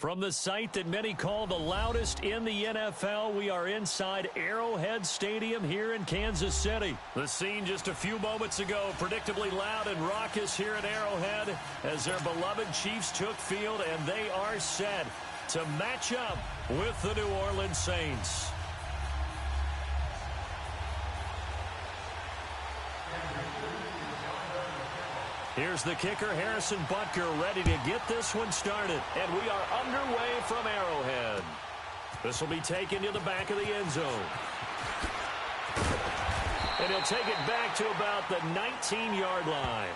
From the site that many call the loudest in the NFL, we are inside Arrowhead Stadium here in Kansas City. The scene just a few moments ago, predictably loud and raucous here at Arrowhead as their beloved Chiefs took field, and they are set to match up with the New Orleans Saints. Here's the kicker, Harrison Butker, ready to get this one started. And we are underway from Arrowhead. This will be taken to the back of the end zone. And he'll take it back to about the 19-yard line.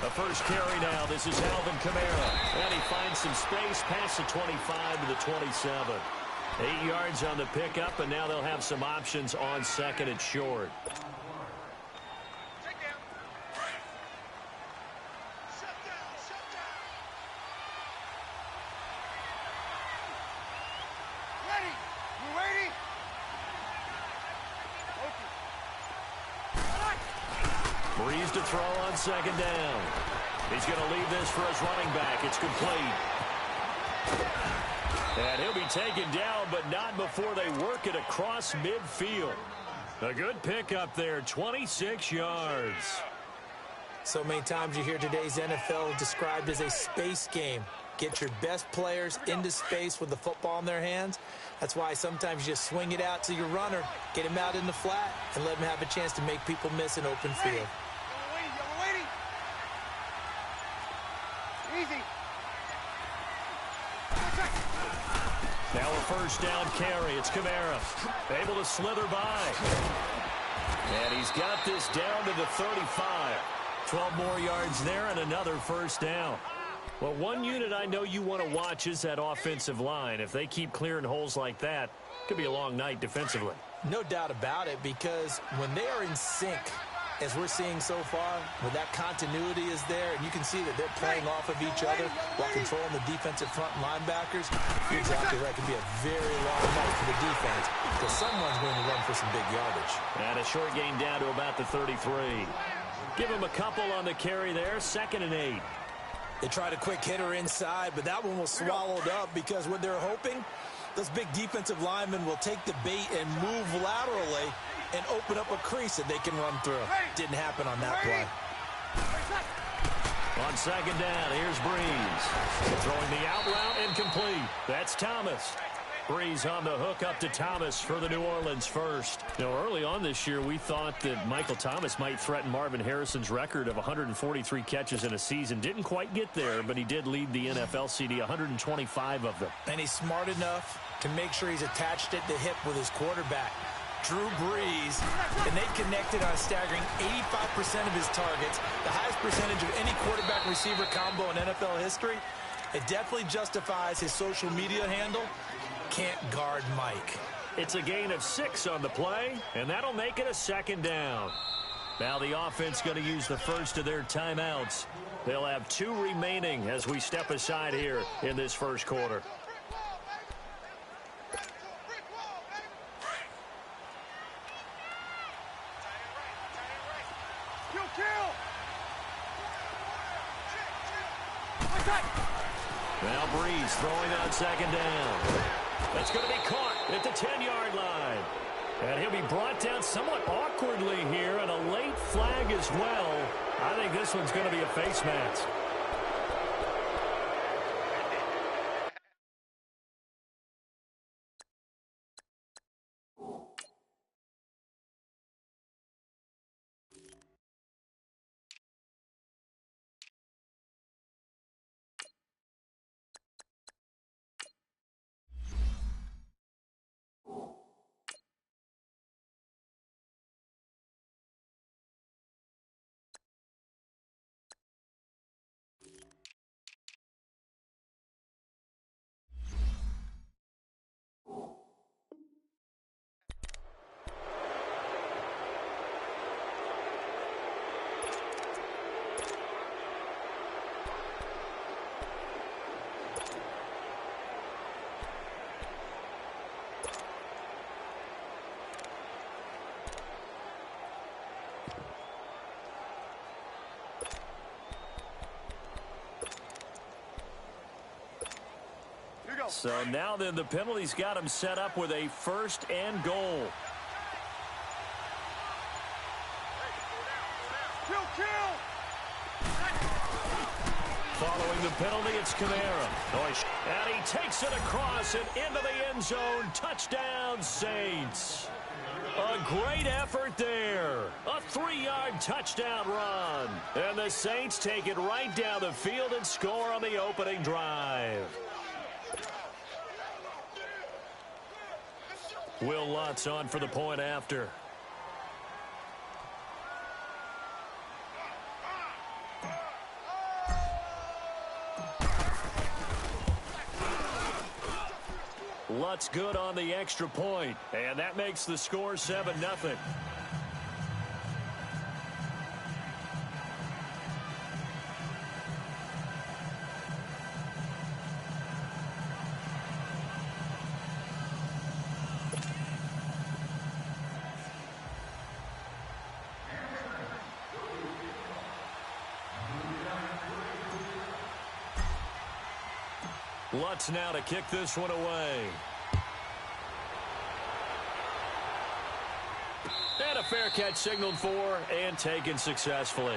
The first carry now. This is Alvin Kamara. And he finds some space past the 25 to the 27. 8 yards on the pickup, and now they'll have some options on second and short. Breeze to throw on second down. He's going to leave this for his running back. It's complete. And he'll be taken down, but not before they work it across midfield. A good pickup there, 26 yards. So many times you hear today's NFL described as a space game. Get your best players into space with the football in their hands. That's why sometimes you just swing it out to your runner, get him out in the flat, and let him have a chance to make people miss an open field. Easy. Now a first down carry. It's Kamara. Able to slither by. And he's got this down to the 35. 12 more yards there and another first down. Well, one unit I know you want to watch is that offensive line. If they keep clearing holes like that, it could be a long night defensively. No doubt about it, because when they are in sync, as we're seeing so far, when that continuity is there, and you can see that they're playing off of each other while controlling the defensive front linebackers, you're exactly right. It can be a very long night for the defense because someone's going to run for some big yardage. And a short gain down to about the 33. Give him a couple on the carry there, 2nd and 8. They tried a quick hitter inside, but that one was swallowed up because what they're hoping, those big defensive linemen will take the bait and move laterally and open up a crease that they can run through. Didn't happen on that play. On second down, here's Breeze. Throwing the out route, incomplete. That's Thomas. Breeze on the hook up to Thomas for the New Orleans first. You know, early on this year, we thought that Michael Thomas might threaten Marvin Harrison's record of 143 catches in a season. Didn't quite get there, but he did lead the NFL CD, 125 of them. And he's smart enough to make sure he's attached at the hip with his quarterback, Drew Brees, and they connected on a staggering 85% of his targets, the highest percentage of any quarterback-receiver combo in NFL history. It definitely justifies his social media handle. Can't guard Mike. It's a gain of 6 on the play, and that'll make it a second down. Now the offense going to use the first of their timeouts. They'll have 2 remaining as we step aside here in this first quarter. Now Breeze throwing on second down. That's going to be caught at the 10-yard line. And he'll be brought down somewhat awkwardly here, and a late flag as well. I think this one's going to be a face mask. So now then the penalty's got him set up with a 1st and goal. Following the penalty, it's Kamara. And he takes it across and into the end zone. Touchdown, Saints. A great effort there. A 3-yard touchdown run. And the Saints take it right down the field and score on the opening drive. Will Lutz on for the point after. Lutz good on the extra point, and that makes the score 7-0. Lutz now to kick this one away. And a fair catch signaled for and taken successfully.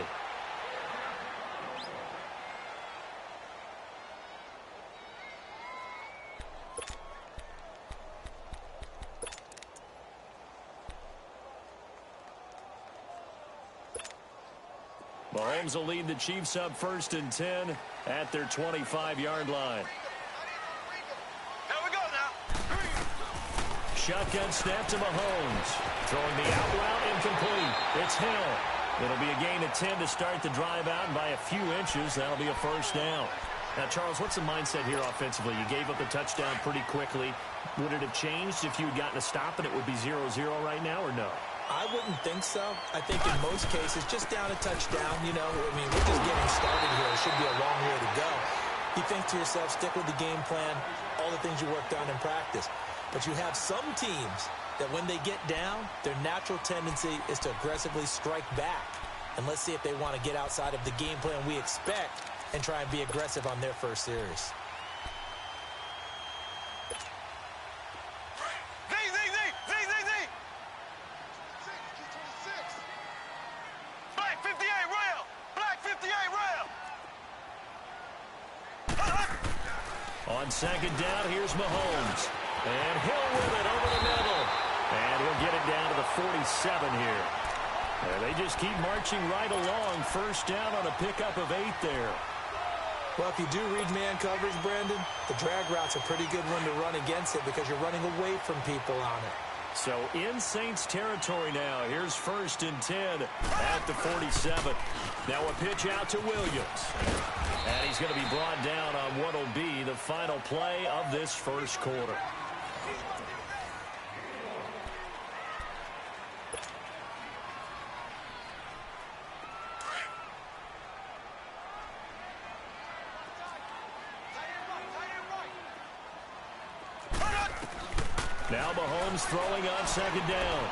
Mahomes will lead the Chiefs up 1st and 10 at their 25-yard line. Shotgun snap to Mahomes. Throwing the out route incomplete. It's Hill. It'll be a gain of 10 to start the drive out, and by a few inches, that'll be a 1st down. Now, Charles, what's the mindset here offensively? You gave up the touchdown pretty quickly. Would it have changed if you had gotten a stop and it would be 0-0 right now, or no? I wouldn't think so. I think in most cases, just down a touchdown, you know, I mean, we're just getting started here. It should be a long way to go. You think to yourself, stick with the game plan, all the things you worked on in practice. But you have some teams that when they get down, their natural tendency is to aggressively strike back. And let's see if they want to get outside of the game plan we expect and try and be aggressive on their first series. Black 58 rail! Black 58 rail! On 2nd down, here's Mahomes. And Hill with it over the middle. And he'll get it down to the 47 here. And they just keep marching right along. 1st down on a pickup of 8 there. Well, if you do read man coverage, Brandon, the drag route's a pretty good one to run against it because you're running away from people on it. So in Saints territory now. Here's 1st and 10 at the 47. Now a pitch out to Williams. And he's going to be brought down on what will be the final play of this 1st quarter. Now Mahomes throwing on 2nd down.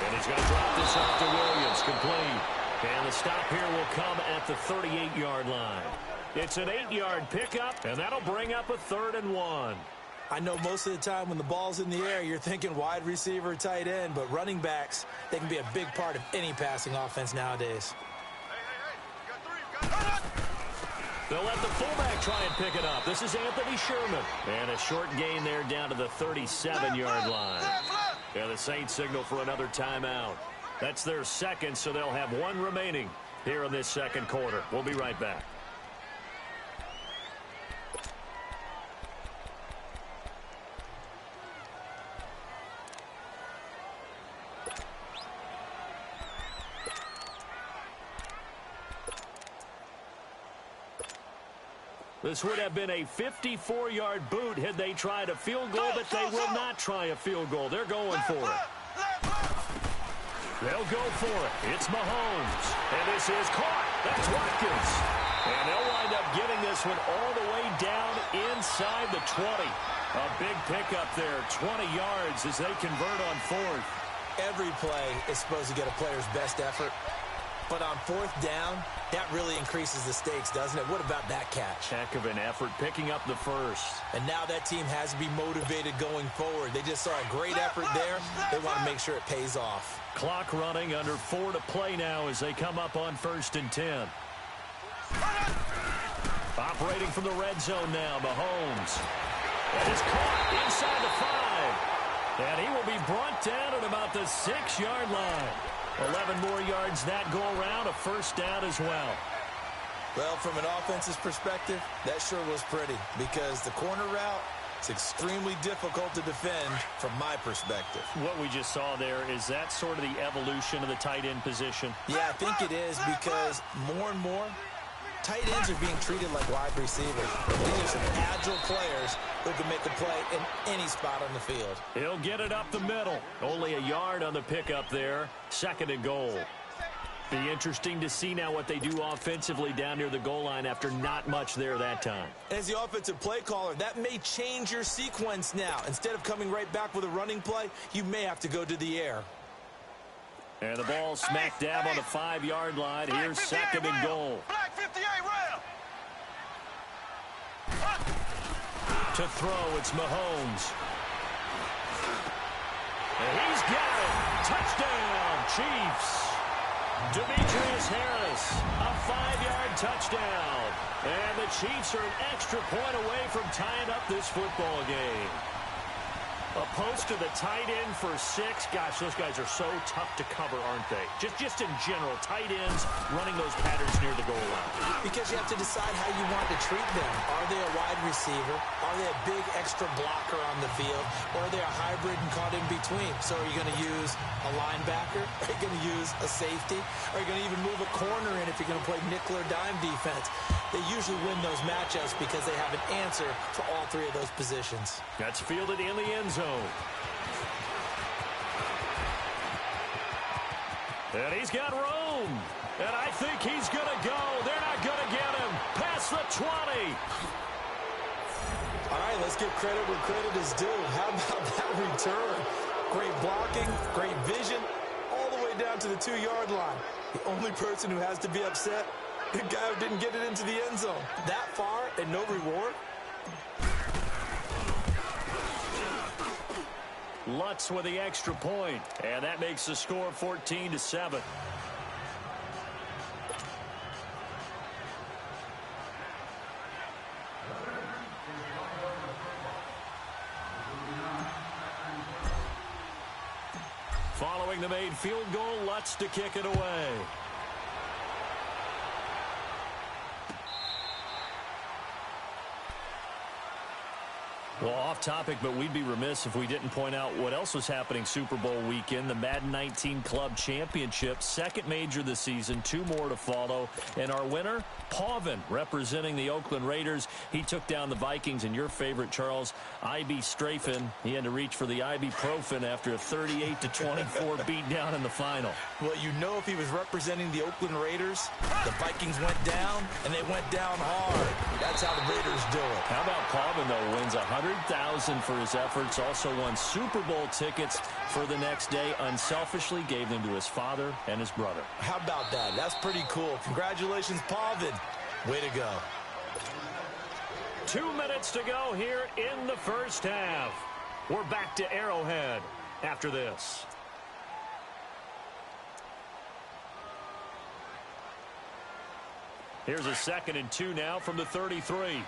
And he's going to drop this off to Williams. Complete. And the stop here will come at the 38-yard line. It's an 8-yard pickup, and that'll bring up a 3rd and 1. I know most of the time when the ball's in the air, you're thinking wide receiver, tight end, but running backs, they can be a big part of any passing offense nowadays. They'll let the fullback try and pick it up. This is Anthony Sherman. And a short gain there down to the 37-yard line. And the Saints signal for another timeout. That's their 2nd, so they'll have 1 remaining here in this 2nd quarter. We'll be right back. This would have been a 54-yard boot had they tried a field goal, but they will not try a field goal. They're going for it. They'll go for it. It's Mahomes. And this is caught. That's Watkins. And they'll wind up getting this one all the way down inside the 20. A big pickup there, 20 yards as they convert on 4th. Every play is supposed to get a player's best effort. But on fourth down, that really increases the stakes, doesn't it? What about that catch? Heck of an effort picking up the first. And now that team has to be motivated going forward. They just saw a great effort there. They want to make sure it pays off. Clock running, under 4 to play now as they come up on 1st and 10. Operating from the red zone now, Mahomes. And it's caught inside the 5. And he will be brought down at about the 6-yard line. 11 more yards that go around, a first down as well. Well, from an offense's perspective, that sure was pretty because the corner route is extremely difficult to defend from my perspective. What we just saw there, is that sort of the evolution of the tight end position? Yeah, I think it is because more and more, tight ends are being treated like wide receivers. These are some agile players who can make a play in any spot on the field. He'll get it up the middle. Only a yard on the pickup there. 2nd and goal. Be interesting to see now what they do offensively down near the goal line after not much there that time. As the offensive play caller, that may change your sequence now. Instead of coming right back with a running play, you may have to go to the air. And the ball smack dab on the 5-yard line. Here's 2nd and goal. Black 58 rail. To throw, it's Mahomes. And he's got it. Touchdown, Chiefs. Demetrius Harris, a 5-yard touchdown. And the Chiefs are an extra point away from tying up this football game. A post to the tight end for 6. Gosh, those guys are so tough to cover, aren't they? Just in general, tight ends running those patterns near the goal line. Because you have to decide how you want to treat them. Are they a wide receiver? Are they a big extra blocker on the field? Or are they a hybrid and caught in between? So are you going to use a linebacker? Are you going to use a safety? Are you going to even move a corner in if you're going to play nickel or dime defense? They usually win those matchups because they have an answer for all 3 of those positions. That's fielded in the end zone. And he's got room. And I think he's going to go. They're not going to get him. Past the 20. All right, let's give credit where credit is due. How about that return? Great blocking, great vision, all the way down to the 2-yard line. The only person who has to be upset, the guy who didn't get it into the end zone. That far and no reward? Lutz with the extra point, and that makes the score 14-7. Following the made field goal, Lutz to kick it away. Well, off topic, but we'd be remiss if we didn't point out what else was happening Super Bowl weekend. The Madden 19 Club Championship, 2nd major this season, 2 more to follow. And our winner, Pavin, representing the Oakland Raiders. He took down the Vikings, and your favorite, Charles, I.B. Strafen. He had to reach for the ibuprofen after a 38-24 beatdown in the final. Well, you know if he was representing the Oakland Raiders, the Vikings went down, and they went down hard. That's how the Raiders do it. How about Pavin, though, wins $100,000 for his efforts, also won Super Bowl tickets for the next day, unselfishly gave them to his father and his brother. How about that? That's pretty cool. Congratulations, Pavin. Way to go. 2 minutes to go here in the first half. We're back to Arrowhead after this. Here's a 2nd and 2 now from the 33.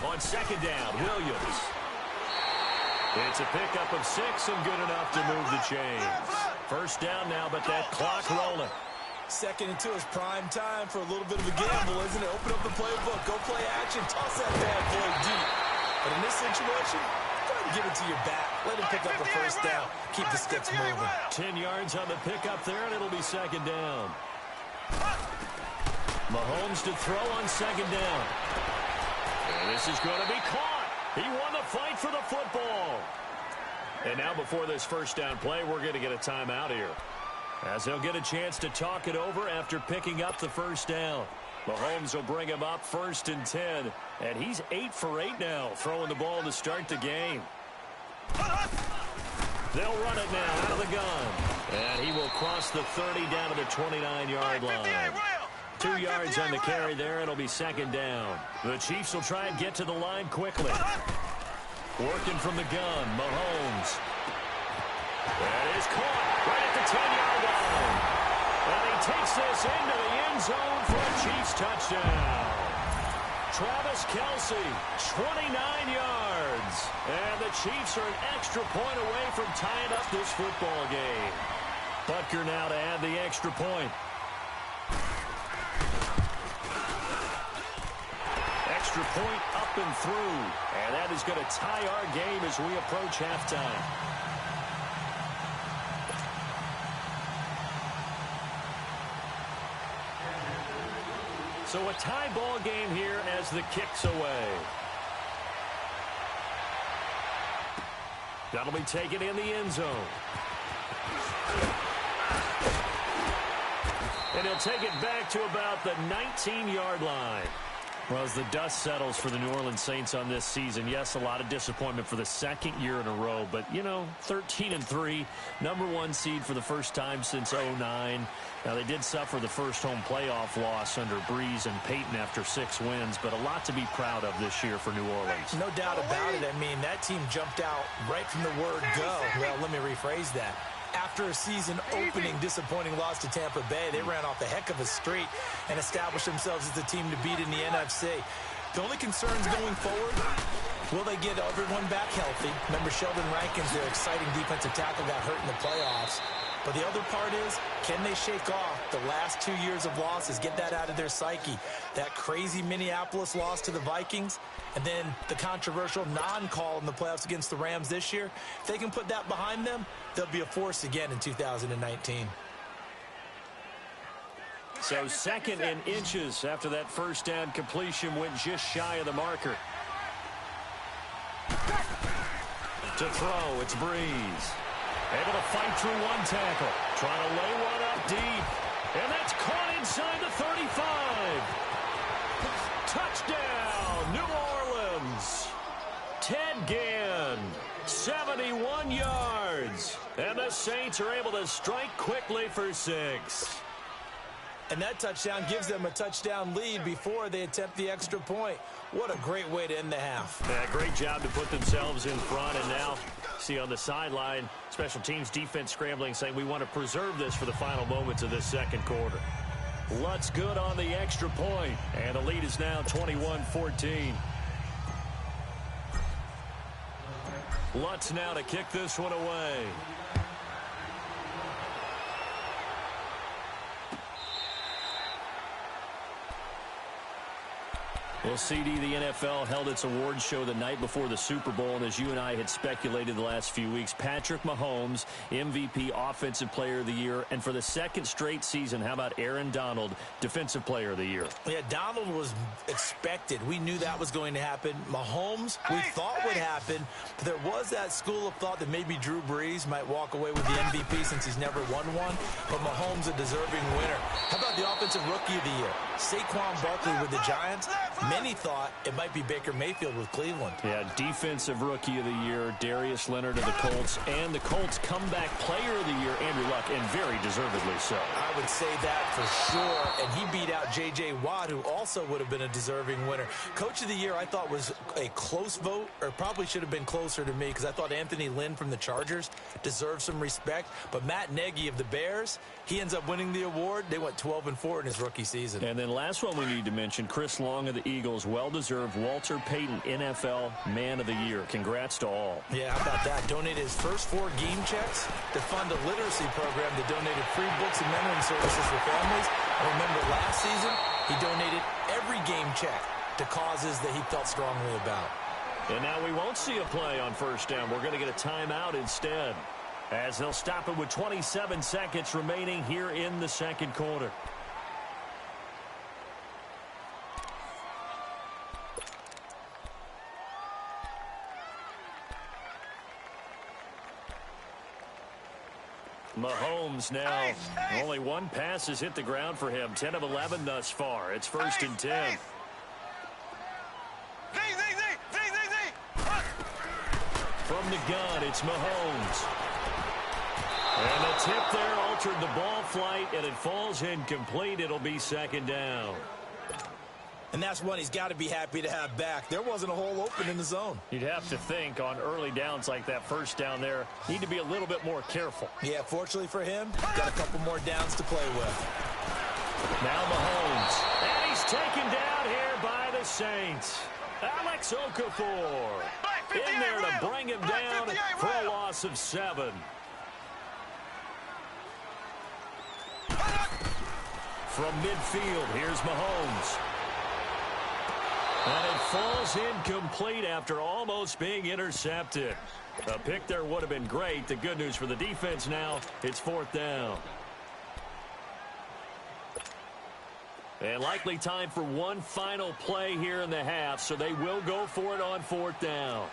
On 2nd down, Williams. It's a pickup of 6 and good enough to move the chains. First down now, but that clock rolling. 2nd and 2 is prime time for a little bit of a gamble, isn't it? Open up the playbook, go play action, toss that bad boy deep. But in this situation, go ahead and give it to your back. Let him pick up the first down. Keep the sticks moving. 10 yards on the pickup there, and it'll be 2nd down. Mahomes to throw on 2nd down. And this is going to be caught. He won the fight for the football. And now before this first down play, we're going to get a timeout here, as they'll get a chance to talk it over after picking up the first down. Mahomes will bring him up 1st and 10. And he's 8 for 8 now, throwing the ball to start the game. They'll run it now out of the gun. And he will cross the 30 down to the 29-yard line. 2 yards on the carry there. It'll be second down. The Chiefs will try and get to the line quickly. Working from the gun, Mahomes. That is caught right at the 10-yard line. And he takes this into the end zone for a Chiefs touchdown. Travis Kelce, 29 yards. And the Chiefs are an extra point away from tying up this football game. Butker now to add the extra point. Extra point up and through. And that is going to tie our game as we approach halftime. So a tie ball game here as the kick's away. That'll be taken in the end zone. And he'll take it back to about the 19-yard line. Well, as the dust settles for the New Orleans Saints on this season, yes, a lot of disappointment for the second year in a row. But, you know, 13-3, #1 seed for the first time since 2009. Now, they did suffer the first home playoff loss under Breeze and Peyton after 6 wins, but a lot to be proud of this year for New Orleans. No doubt about it. I mean, that team jumped out right from the word go. Well, let me rephrase that. After a season-opening disappointing loss to Tampa Bay, they ran off a heck of a streak and established themselves as the team to beat in the NFC. The only concerns going forward, will they get everyone back healthy? Remember, Sheldon Rankins, their exciting defensive tackle, got hurt in the playoffs. But the other part is, can they shake off the last 2 years of losses, get that out of their psyche? That crazy Minneapolis loss to the Vikings, and then the controversial non-call in the playoffs against the Rams this year. If they can put that behind them, they'll be a force again in 2019. So second and inches after that first down completion went just shy of the marker. To throw, it's Breeze. Able to fight through one tackle. Trying to lay one up deep. And that's caught inside the 35. Touchdown, New Orleans. Ted Ginn, 71 yards. And the Saints are able to strike quickly for 6. And that touchdown gives them a touchdown lead before they attempt the extra point. What a great way to end the half. Yeah, great job to put themselves in front. And now, see on the sideline, special teams defense scrambling, saying we want to preserve this for the final moments of this second quarter. Lutz good on the extra point. And the lead is now 21-14. Lutz now to kick this one away. Well, CD, the NFL held its awards show the night before the Super Bowl, and as you and I had speculated the last few weeks, Patrick Mahomes, MVP, Offensive Player of the Year, and for the second straight season, how about Aaron Donald, Defensive Player of the Year? Yeah, Donald was expected. We knew that was going to happen. Mahomes, we thought would happen, but there was that school of thought that maybe Drew Brees might walk away with the MVP since he's never won one, but Mahomes a deserving winner. How about the Offensive Rookie of the Year? Saquon Barkley with the Giants. Many thought it might be Baker Mayfield with Cleveland. Yeah, Defensive Rookie of the Year, Darius Leonard of the Colts, and the Colts Comeback Player of the Year, Andrew Luck, and very deservedly so. I would say that for sure, and he beat out J.J. Watt, who also would have been a deserving winner. Coach of the Year, I thought was a close vote, or probably should have been closer to me, because I thought Anthony Lynn from the Chargers deserved some respect, but Matt Nagy of the Bears, he ends up winning the award. They went 12-4 in his rookie season. And then last one we need to mention, Chris Long of the Eagles, well-deserved Walter Payton NFL Man of the Year. Congrats to all. Yeah, how about that? Donated his first 4 game checks to fund a literacy program that donated free books and mentoring services for families. I remember last season, he donated every game check to causes that he felt strongly about. And now we won't see a play on first down. We're going to get a timeout instead, as they'll stop it with 27 seconds remaining here in the second quarter. Mahomes now, only one pass has hit the ground for him. 10 of 11 thus far. It's first and 10. From the gun, it's Mahomes. And the tip there altered the ball flight, and it falls incomplete. It'll be second down. And that's one he's got to be happy to have back. There wasn't a hole open in the zone. You'd have to think on early downs like that first down there, need to be a little bit more careful. Yeah, fortunately for him, got a couple more downs to play with. Now Mahomes. And he's taken down here by the Saints. Alex Okafor in there to bring him down for a loss of 7. From midfield, here's Mahomes. And it falls incomplete after almost being intercepted. A pick there would have been great. The good news for the defense now, it's 4th down. And likely time for one final play here in the half, so they will go for it on 4th down.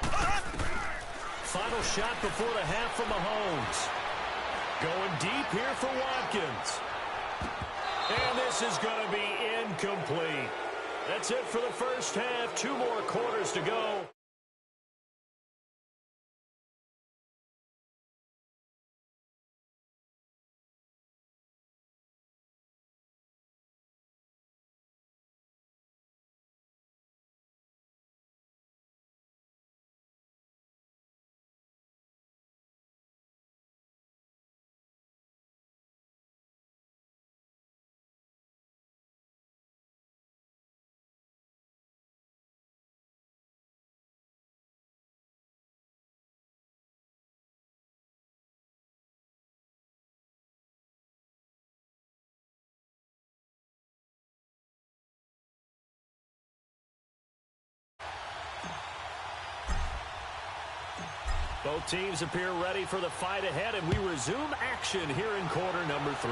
Final shot before the half from Mahomes. Going deep here for Watkins. And this is going to be incomplete. That's it for the first half. 2 more quarters to go. Both teams appear ready for the fight ahead, and we resume action here in quarter number 3.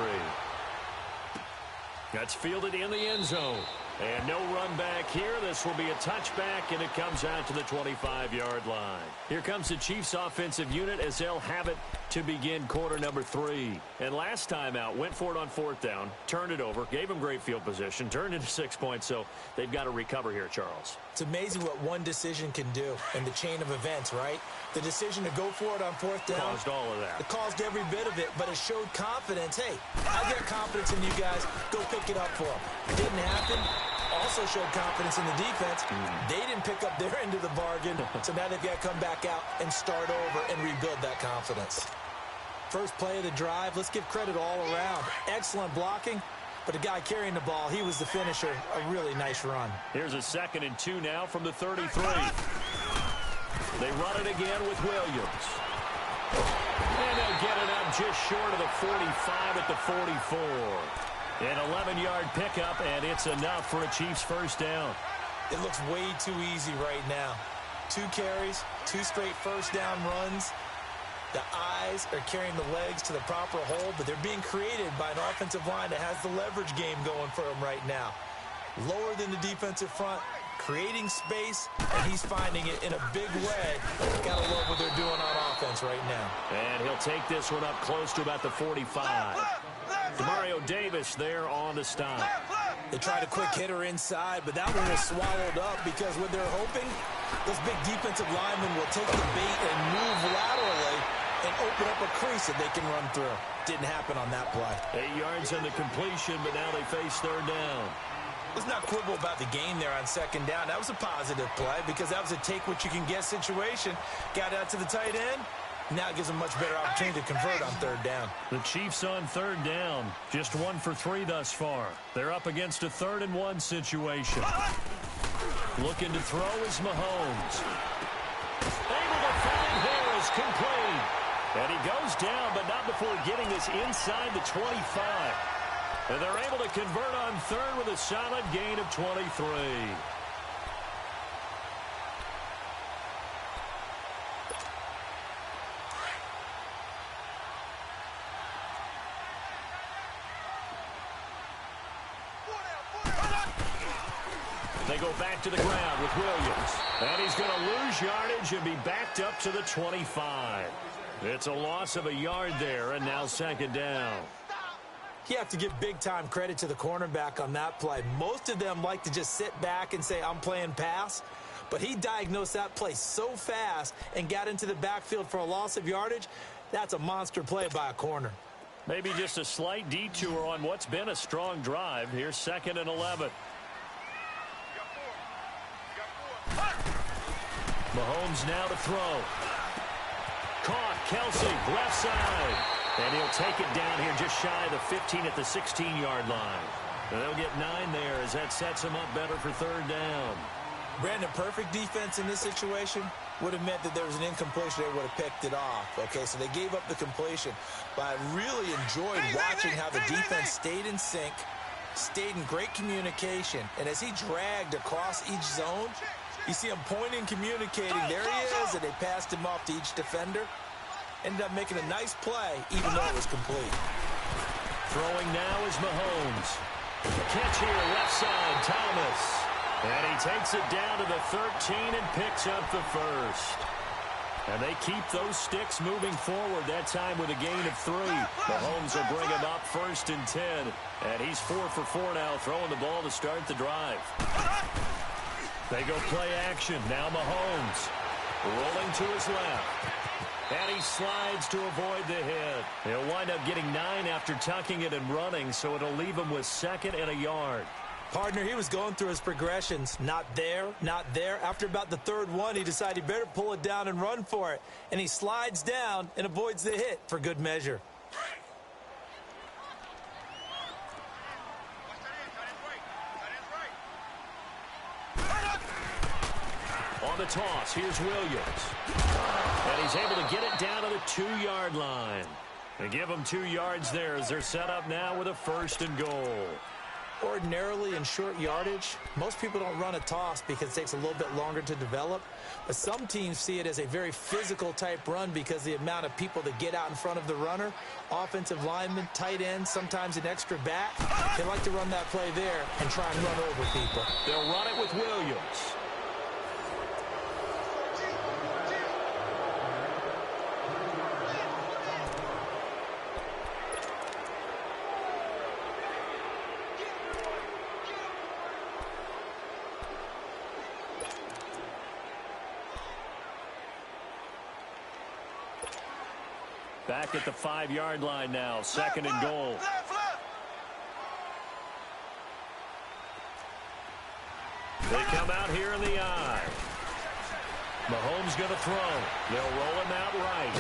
That's fielded in the end zone. And no run back here. This will be a touchback, and it comes out to the 25-yard line. Here comes the Chiefs' offensive unit as they'll have it to begin quarter number 3. And last time out, went for it on 4th down, turned it over, gave them great field position, turned into 6 points, so they've got to recover here, Charles. It's amazing what one decision can do in the chain of events, right? The decision to go for it on 4th down. Caused all of that. It caused every bit of it, but it showed confidence. Hey, I got confidence in you guys. Go pick it up for them. It didn't happen. Also showed confidence in the defense. They didn't pick up their end of the bargain, so now they've got to come back out and start over and rebuild that confidence. First play of the drive, let's give credit all around. Excellent blocking, but the guy carrying the ball, he was the finisher. A really nice run. Here's a 2nd and 2 now from the 33. They run it again with Williams. And they'll get it up just short of the 45 at the 44. An 11-yard pickup, and it's enough for a Chiefs first down. It looks way too easy right now. 2 carries, 2 straight first down runs. The eyes are carrying the legs to the proper hole, but they're being created by an offensive line that has the leverage game going for them right now. Lower than the defensive front, creating space, and he's finding it in a big way. Gotta love what they're doing on offense right now. And he'll take this one up close to about the 45. Demario Davis there on the stop. They tried a quick hitter inside, but that one was swallowed up because what they're hoping, those big defensive linemen will take the bait and move laterally and open up a crease that they can run through. Didn't happen on that play. 8 yards on the completion, but now they face 3rd down. Let's not quibble about the game there on 2nd down. That was a positive play because that was a take-what-you-can-get situation. Got out to the tight end. Now it gives them much better opportunity to convert on 3rd down. The Chiefs on 3rd down. Just 1 for 3 thus far. They're up against a 3rd and 1 situation. Looking to throw is Mahomes. Able to find Harris, complete. And he goes down, but not before getting this inside the 25. And they're able to convert on 3rd with a solid gain of 23. They go back to the ground with Williams. And he's going to lose yardage and be backed up to the 25. It's a loss of a yard there, and now 2nd down. You have to give big-time credit to the cornerback on that play. Most of them like to just sit back and say, I'm playing pass. But he diagnosed that play so fast and got into the backfield for a loss of yardage. That's a monster play by a corner. Maybe just a slight detour on what's been a strong drive. Here's 2nd and 11. Mahomes now to throw. Caught, Kelsey, left side. And he'll take it down here just shy of the 15 at the 16-yard line. And they'll get 9 there as that sets him up better for 3rd down. Brandon, perfect defense in this situation would have meant that there was an incompletion. They would have picked it off. Okay, so they gave up the completion. But I really enjoyed watching how the defense stayed in sync, stayed in great communication. And as he dragged across each zone, you see him pointing, communicating. There he is, and they passed him off to each defender. Ended up making a nice play, even though it was complete. Throwing now is Mahomes. Catch here, left side, Thomas. And he takes it down to the 13 and picks up the first. And they keep those sticks moving forward, that time with a gain of 3. Mahomes will bring him up 1st and 10. And he's 4 for 4 now, throwing the ball to start the drive. They go play action. Now Mahomes rolling to his left. And he slides to avoid the hit. He'll wind up getting 9 after tucking it and running, so it'll leave him with 2nd and a yard. Partner, he was going through his progressions. Not there, not there. After about the 3rd one, he decided he better pull it down and run for it. And he slides down and avoids the hit for good measure. On the toss, here's Williams. And he's able to get it down to the 2-yard line. They give him 2 yards there as they're set up now with a 1st and goal. Ordinarily in short yardage, most people don't run a toss because it takes a little bit longer to develop. But some teams see it as a very physical type run because the amount of people that get out in front of the runner, offensive linemen, tight ends, sometimes an extra back, they like to run that play there and try and run over people. They'll run it with Williams. Back at the 5-yard line now, 2nd and goal. They come out here in the eye. Mahomes going to throw. They'll roll him out right.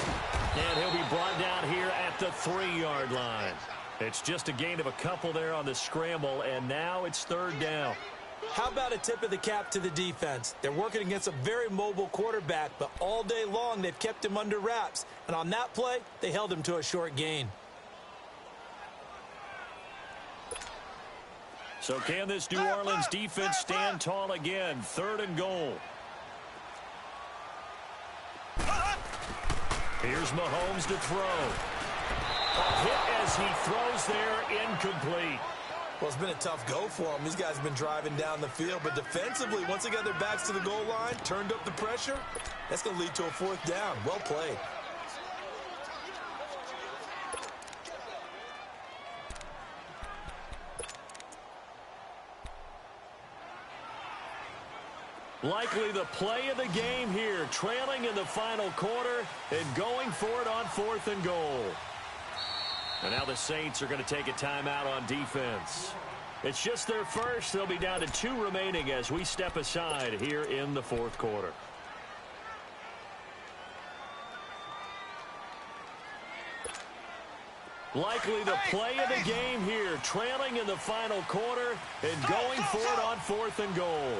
And he'll be brought down here at the 3-yard line. It's just a gain of a couple there on the scramble, and now it's 3rd down. How about a tip of the cap to the defense? They're working against a very mobile quarterback, but all day long they've kept him under wraps. And on that play, they held him to a short gain. So can this New Orleans defense stand tall again? 3rd and goal. Here's Mahomes to throw. A hit as he throws there, incomplete. Well, it's been a tough go for them. These guys have been driving down the field, but defensively, once they got their backs to the goal line, turned up the pressure, that's going to lead to a 4th down. Well played. Likely the play of the game here, trailing in the final quarter and going for it on 4th and goal. And now the Saints are going to take a timeout on defense. It's just their first. They'll be down to 2 remaining as we step aside here in the 4th quarter. Likely the play of the game here, trailing in the final quarter and going for it on 4th and goal.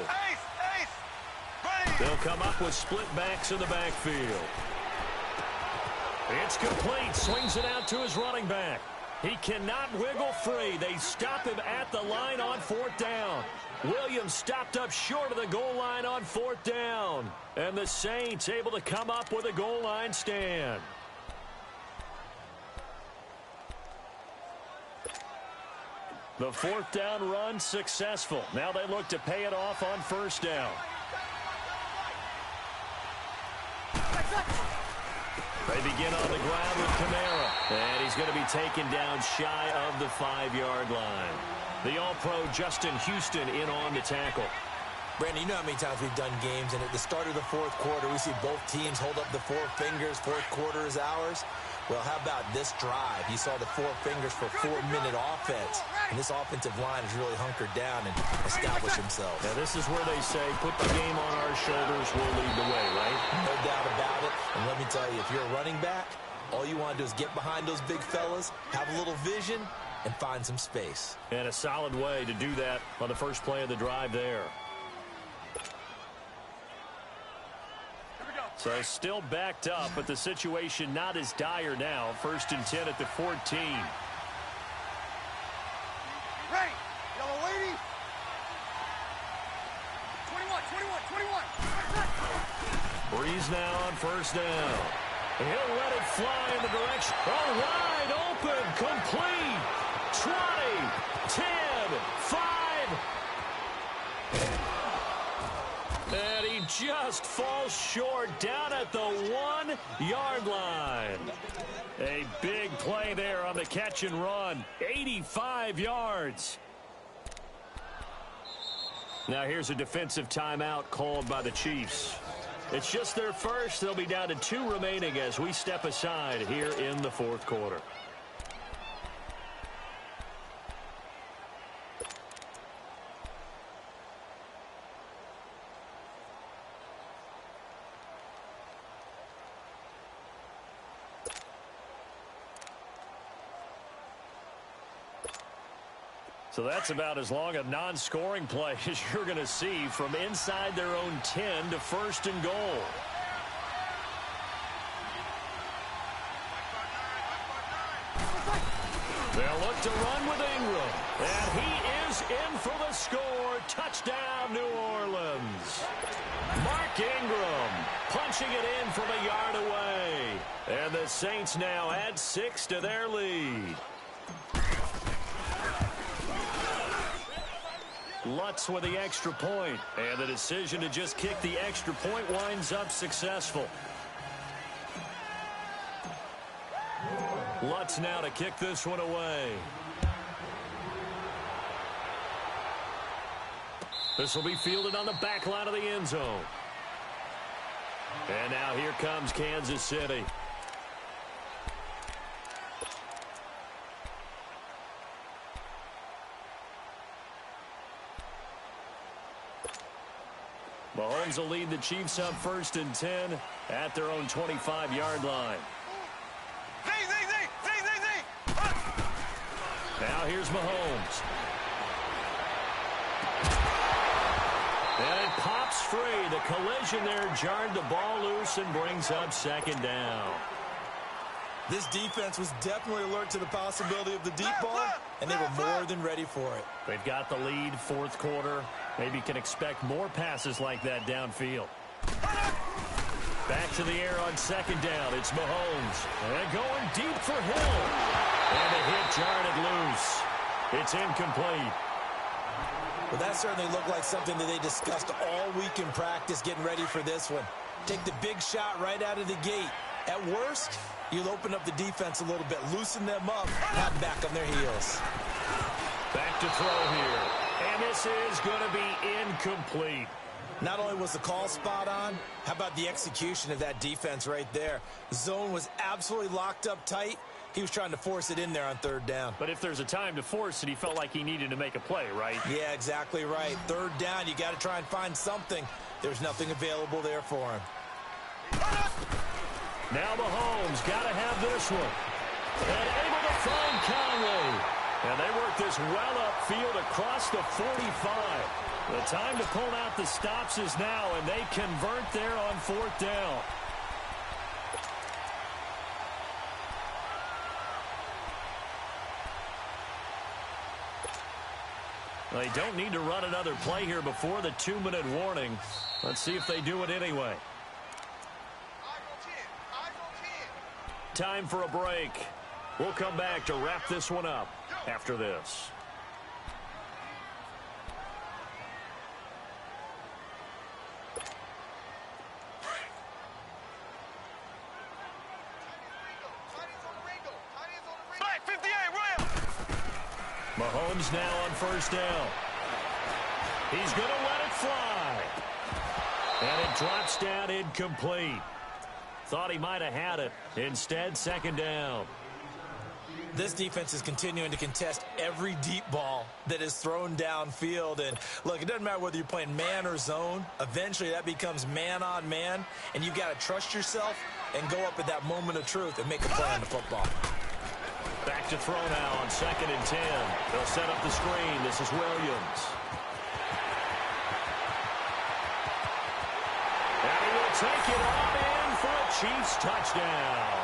They'll come up with split backs in the backfield. It's complete. Swings it out to his running back. He cannot wiggle free. They stop him at the line on 4th down. Williams stopped up short of the goal line on 4th down. And the Saints able to come up with a goal line stand. The 4th down run successful. Now they look to pay it off on 1st down. They begin on the ground with Kamara. And he's going to be taken down shy of the 5-yard line. The All-Pro Justin Houston in on the tackle. Brandon, you know how many times we've done games, and at the start of the fourth quarter, we see both teams hold up the four fingers. Fourth quarter is ours. Well, how about this drive? You saw the four fingers for 4-minute offense, and this offensive line has really hunkered down and established themselves. Now, this is where they say, put the game on our shoulders, we'll lead the way, right? No doubt about it. And let me tell you, if you're a running back, all you want to do is get behind those big fellas, have a little vision, and find some space. And a solid way to do that on the first play of the drive there. So still backed up, but the situation not as dire now. 1st and 10 at the 14. Ready, yellow lady. 21. Breeze now on 1st down. He'll let it fly in the direction. Oh, wide open, complete. 20, 10, 5. And he just falls short down at the 1-yard line. A big play there on the catch and run. 85 yards. Now here's a defensive timeout called by the Chiefs. It's just their first. They'll be down to 2 remaining as we step aside here in the fourth quarter. So that's about as long a non-scoring play as you're going to see from inside their own 10 to 1st and goal. They'll look to run with Ingram. And he is in for the score. Touchdown, New Orleans. Mark Ingram punching it in from a yard away. And the Saints now add 6 to their lead. Lutz with the extra point, and the decision to just kick the extra point winds up successful. Lutz now to kick this one away. This will be fielded on the back line of the end zone. And now here comes Kansas City. Mahomes will lead the Chiefs up 1st and 10 at their own 25-yard line. Now here's Mahomes. And it pops free. The collision there jarred the ball loose and brings up 2nd down. This defense was definitely alert to the possibility of the deep ball, and they were more than ready for it. They've got the lead, fourth quarter. Maybe can expect more passes like that downfield. Back to the air on 2nd down. It's Mahomes. And going deep for Hill. And a hit jarred it loose. It's incomplete. Well, that certainly looked like something that they discussed all week in practice getting ready for this one. Take the big shot right out of the gate. At worst, you'll open up the defense a little bit, loosen them up, have back on their heels. Back to throw here. And this is going to be incomplete. Not only was the call spot on, how about the execution of that defense right there? The zone was absolutely locked up tight. He was trying to force it in there on 3rd down. But if there's a time to force it, he felt like he needed to make a play, right? Yeah, exactly right. 3rd down, you got to try and find something. There's nothing available there for him. Now Mahomes got to have this one. And able to find Conley. And they work this well upfield across the 45. The time to pull out the stops is now, and they convert there on 4th down. They don't need to run another play here before the 2-minute warning. Let's see if they do it anyway. Time for a break. We'll come back to wrap this one up after this. Mahomes now on 1st down. He's going to let it fly. And it drops down incomplete. Thought he might have had it. Instead, second down. This defense is continuing to contest every deep ball that is thrown downfield. And, look, it doesn't matter whether you're playing man or zone. Eventually, that becomes man on man. And you've got to trust yourself and go up at that moment of truth and make a play on the football. Back to throw now on 2nd and 10. They'll set up the screen. This is Williams. And he will take it on in for a Chiefs touchdown.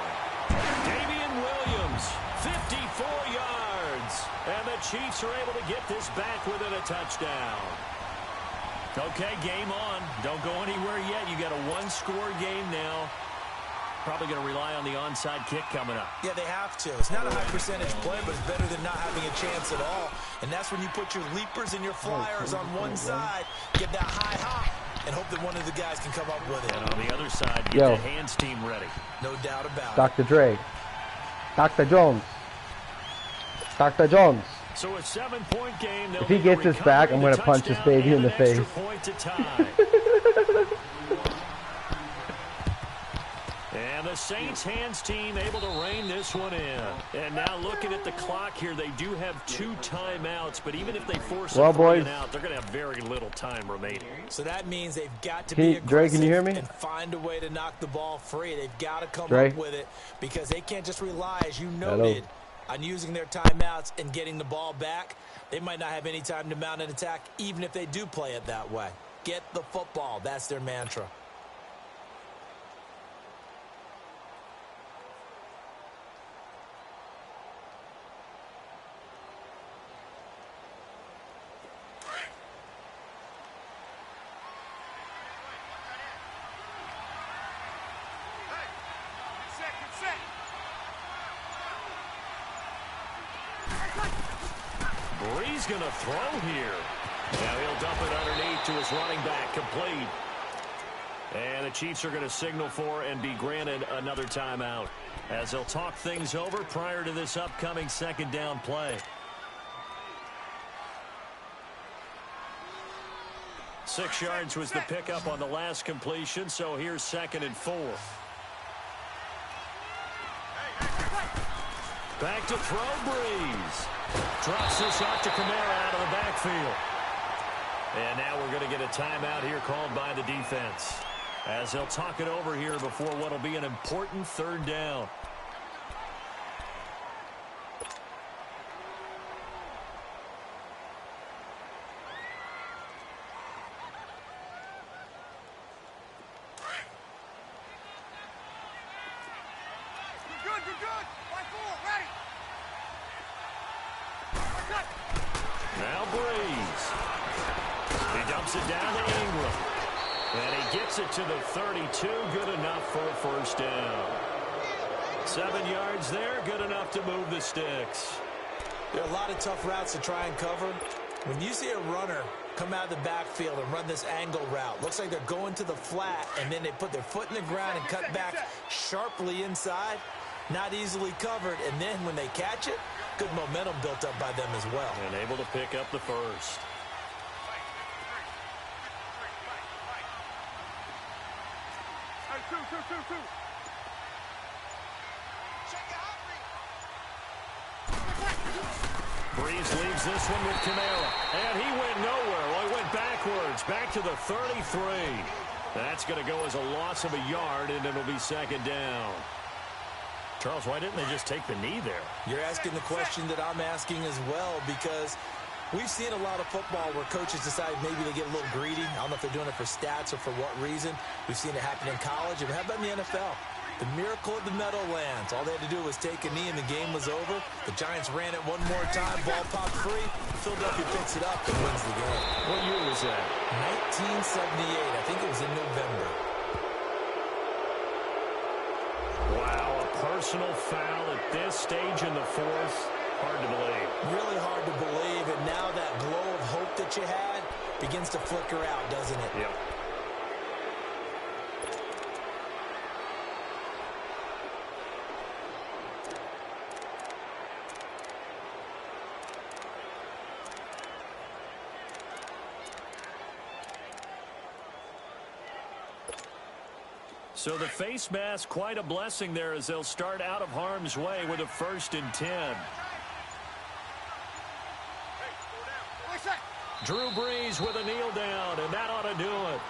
Damian Williams, 54 yards. And the Chiefs are able to get this back within a touchdown. Okay, game on. Don't go anywhere yet. You got a one-score game now. Probably going to rely on the onside kick coming up. Yeah, they have to. It's not a high percentage play, but it's better than not having a chance at all. And that's when you put your leapers and your flyers on one side, get that high hop, and hope that one of the guys can come up with it. And on the other side, get the hands team ready. No doubt about it. Dr. Dre. Dr. Jones. Dr. Jones. So a 7-point game. If he gets this back, I'm going to punch this baby in the face. And the Saints hands team able to rein this one in. And now looking at the clock here, they do have 2 timeouts, but even if they force a 3 and out, they're going to have very little time remaining. So that means they've got to be aggressive. Dre, can you hear me? And find a way to knock the ball free. They've got to come up with it because they can't just rely, as you noted, on using their timeouts and getting the ball back. They might not have any time to mount an attack, even if they do play it that way. Get the football. That's their mantra. Brees going to throw here. Now he'll dump it underneath to his running back, complete. And the Chiefs are going to signal for and be granted another timeout as they'll talk things over prior to this upcoming 2nd down play. 6 yards was the pickup on the last completion, so here's 2nd and 4. Back to throw, Brees. Drops this out to Kamara out of the backfield. And now we're going to get a timeout here called by the defense as they'll talk it over here before what will be an important 3rd down. Now Brees. He dumps it down to Ingram. And he gets it to the 32. Good enough for a 1st down. 7 yards there. Good enough to move the sticks. There are a lot of tough routes to try and cover. When you see a runner come out of the backfield and run this angle route, looks like they're going to the flat, and then they put their foot in the ground and cut back sharply inside. Not easily covered, and then when they catch it, good momentum built up by them as well. And able to pick up the 1st. Brees leaves this one with Kamara. And he went nowhere. Well, he went backwards. Back to the 33. That's going to go as a loss of a yard, and it'll be 2nd down. Charles, why didn't they just take the knee there? You're asking the question that I'm asking as well, because we've seen a lot of football where coaches decide maybe they get a little greedy. I don't know if they're doing it for stats or for what reason. We've seen it happen in college. And how about in the NFL? The miracle of the Meadowlands. All they had to do was take a knee and the game was over. The Giants ran it one more time. Ball popped free. Philadelphia picks it up and wins the game. What year was that? 1978. I think it was in November. Wow, a personal foul at this stage in the 4th. Hard to believe. Really hard to believe, and now that glow of hope that you had begins to flicker out, doesn't it? Yep. So the face mask, quite a blessing there as they'll start out of harm's way with a 1st and 10. Drew Brees with a kneel down, and that ought to do it.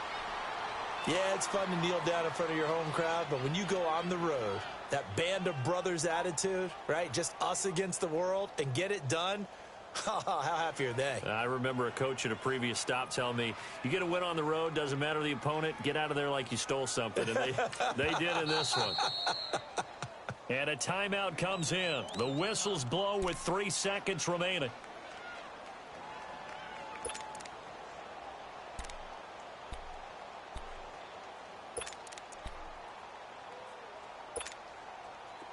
Yeah, it's fun to kneel down in front of your home crowd, but when you go on the road, that band of brothers attitude, right? Just us against the world and get it done. How happy are they? I remember a coach at a previous stop telling me, you get a win on the road, doesn't matter the opponent, get out of there like you stole something. And they did in this one. And a timeout comes in. The whistles blow with 3 seconds remaining.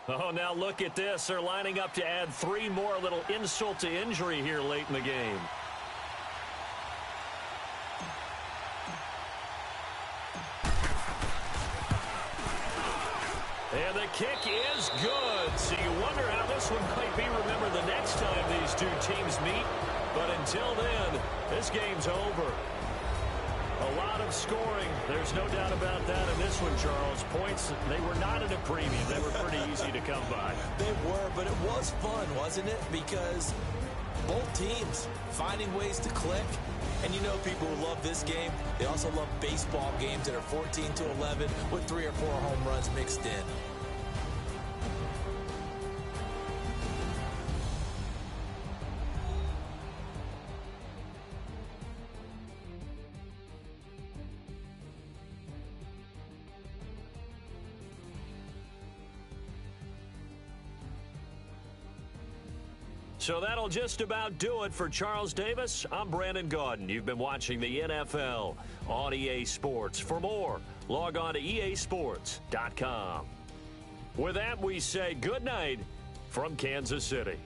Oh, now look at this. They're lining up to add 3 more, a little insult to injury here late in the game. And the kick is good. So you wonder how this one might be remembered the next time these two teams meet. But until then, this game's over. A lot of scoring. There's no doubt about that in this one, Charles. Points, they were not at a premium. They were pretty easy to come by. They were, but it was fun, wasn't it? Because both teams finding ways to click. And you know people who love this game, they also love baseball games that are 14-11 with 3 or 4 home runs mixed in. So that'll just about do it for Charles Davis. I'm Brandon Gaudin. You've been watching the NFL on EA Sports. For more, log on to easports.com. With that, we say good night from Kansas City.